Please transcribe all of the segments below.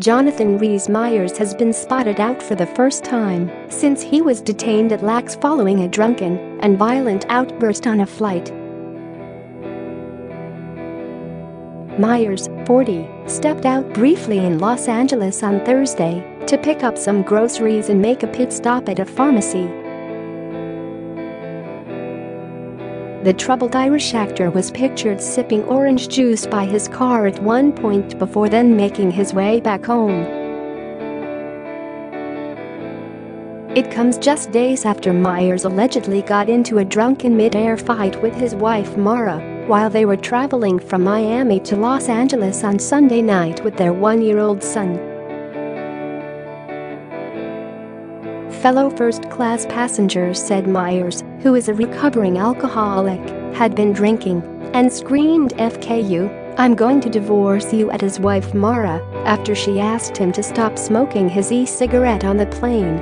Jonathan Rhys Meyers has been spotted out for the first time since he was detained at LAX following a drunken and violent outburst on a flight. Meyers, 40, stepped out briefly in Los Angeles on Thursday to pick up some groceries and make a pit stop at a pharmacy. The troubled Irish actor was pictured sipping orange juice by his car at one point before then making his way back home. It comes just days after Meyers allegedly got into a drunken mid-air fight with his wife Mara while they were traveling from Miami to Los Angeles on Sunday night with their one-year-old son. Fellow first-class passengers said Meyers, who is a recovering alcoholic, had been drinking and screamed "FKU, I'm going to divorce you" at his wife Mara after she asked him to stop smoking his e-cigarette on the plane.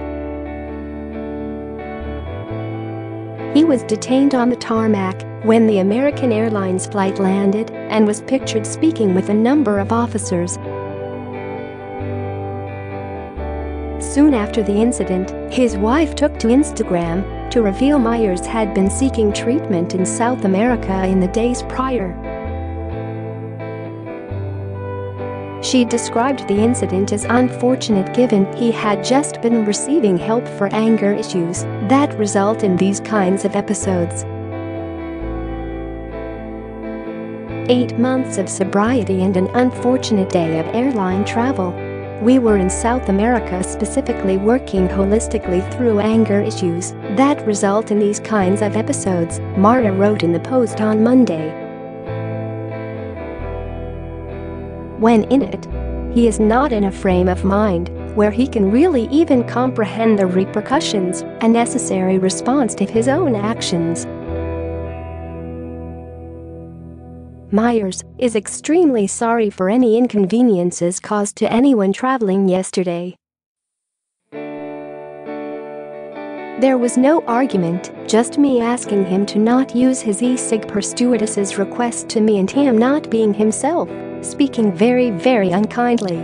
He was detained on the tarmac when the American Airlines flight landed and was pictured speaking with a number of officers. Soon after the incident, his wife took to Instagram to reveal Meyers had been seeking treatment in South America in the days prior. She described the incident as unfortunate given he had just been receiving help for anger issues that result in these kinds of episodes. 8 months of sobriety and an unfortunate day of airline travel. We were in South America specifically working holistically through anger issues that result in these kinds of episodes, Mara wrote in the Post on Monday. When in it, he is not in a frame of mind where he can really even comprehend the repercussions and necessary response to his own actions. Meyers is extremely sorry for any inconveniences caused to anyone traveling yesterday. There was no argument, just me asking him to not use his e-cig per stewardess's request to me and him not being himself, speaking very, very unkindly.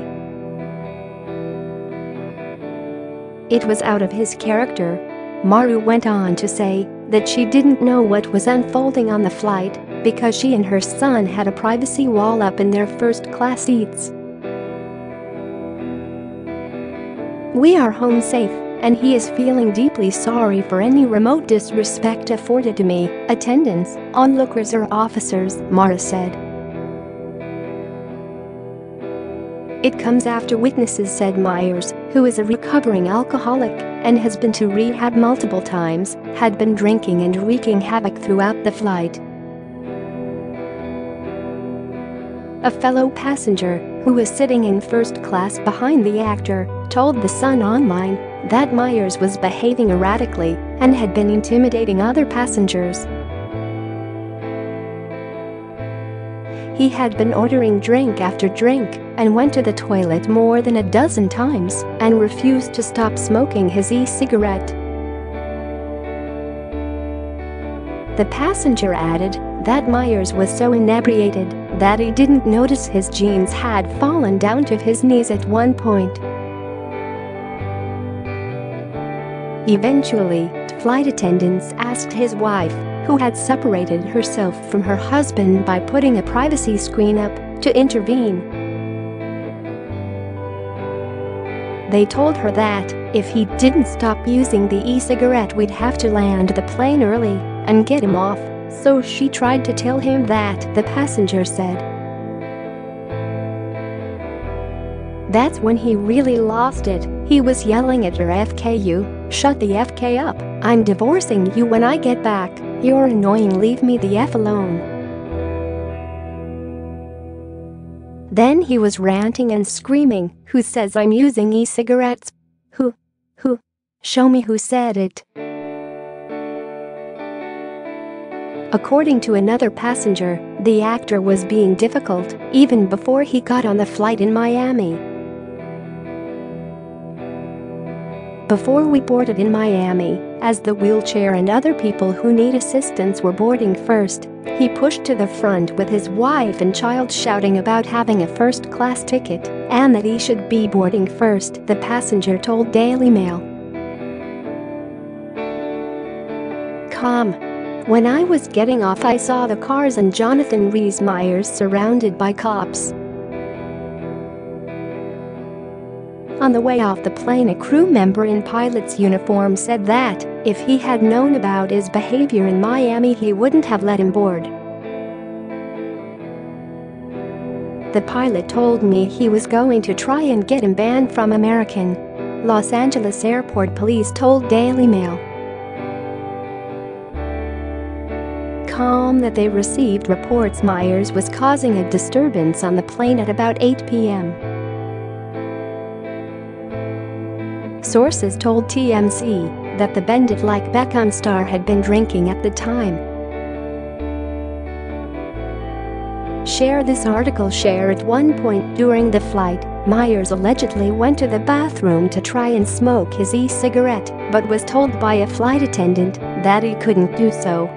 It was out of his character. Maru went on to say that she didn't know what was unfolding on the flight because she and her son had a privacy wall up in their first-class seats. We are home safe, and he is feeling deeply sorry for any remote disrespect afforded to me, attendants, onlookers or officers, Mara said. It comes after witnesses said Meyers, who is a recovering alcoholic and has been to rehab multiple times, had been drinking and wreaking havoc throughout the flight. A fellow passenger, who was sitting in first class behind the actor, told The Sun online that Meyers was behaving erratically and had been intimidating other passengers. He had been ordering drink after drink and went to the toilet more than a dozen times and refused to stop smoking his e-cigarette. The passenger added that Meyers was so inebriated that he didn't notice his jeans had fallen down to his knees at one point. Eventually, flight attendants asked his wife, who had separated herself from her husband by putting a privacy screen up, to intervene. They told her that if he didn't stop using the e-cigarette we'd have to land the plane early and get him off, so she tried to tell him that, the passenger said. That's when he really lost it. He was yelling at her, "FKU, shut the FK up, I'm divorcing you when I get back, you're annoying, leave me the F alone." Then he was ranting and screaming, "Who says I'm using e-cigarettes? Who? Show me who said it." According to another passenger, the actor was being difficult even before he got on the flight in Miami. "Before we boarded in Miami, As the wheelchair and other people who need assistance were boarding first, he pushed to the front with his wife and child shouting about having a first-class ticket and that he should be boarding first, the passenger told Daily Mail. When I was getting off, I saw the cars and Jonathan Rhys Meyers surrounded by cops. On the way off the plane, a crew member in pilot's uniform said that if he had known about his behavior in Miami, he wouldn't have let him board. The pilot told me he was going to try and get him banned from American. Los Angeles Airport Police told Daily Mail. That they received reports Meyers was causing a disturbance on the plane at about 8 p.m. Sources told TMZ that the Bend It Like Beckham star had been drinking at the time. Share this article. Share at one point during the flight, Meyers allegedly went to the bathroom to try and smoke his e-cigarette, but was told by a flight attendant that he couldn't do so.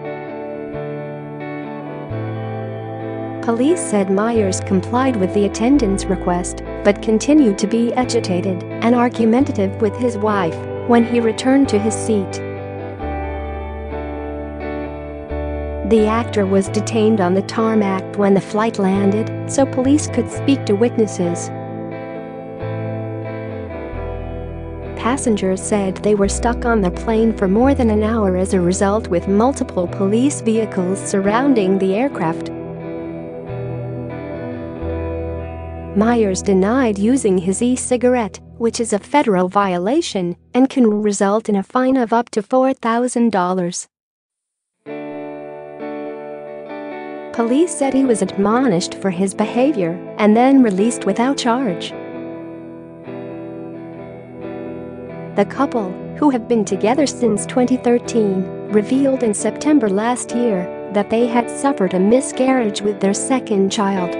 Police said Meyers complied with the attendant's request, but continued to be agitated and argumentative with his wife when he returned to his seat. The actor was detained on the tarmac when the flight landed, so police could speak to witnesses. Passengers said they were stuck on the plane for more than an hour as a result, with multiple police vehicles surrounding the aircraft. Meyers denied using his e-cigarette, which is a federal violation and can result in a fine of up to $4,000. Police said he was admonished for his behavior and then released without charge. The couple, who have been together since 2013, revealed in September last year that they had suffered a miscarriage with their second child.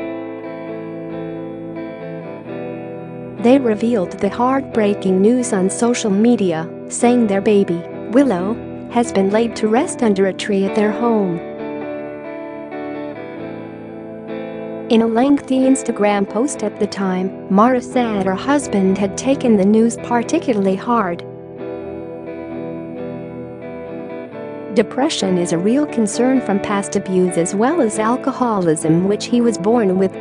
They revealed the heartbreaking news on social media, saying their baby, Willow, has been laid to rest under a tree at their home. In a lengthy Instagram post at the time, Mara said her husband had taken the news particularly hard. Depression is a real concern from past abuse as well as alcoholism, which he was born with.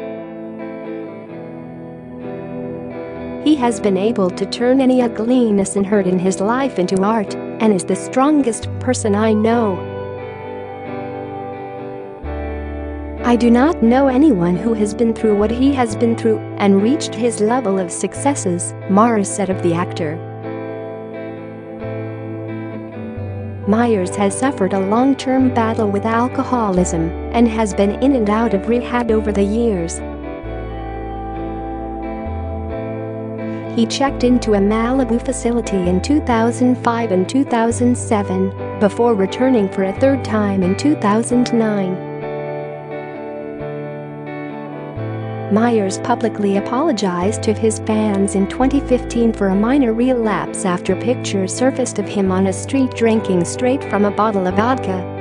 He has been able to turn any ugliness and hurt in his life into art and is the strongest person I know. I do not know anyone who has been through what he has been through and reached his level of successes, Mara said of the actor. Meyers has suffered a long-term battle with alcoholism and has been in and out of rehab over the years. He checked into a Malibu facility in 2005 and 2007 before returning for a third time in 2009. Meyers publicly apologized to his fans in 2015 for a minor relapse after pictures surfaced of him on a street drinking straight from a bottle of vodka.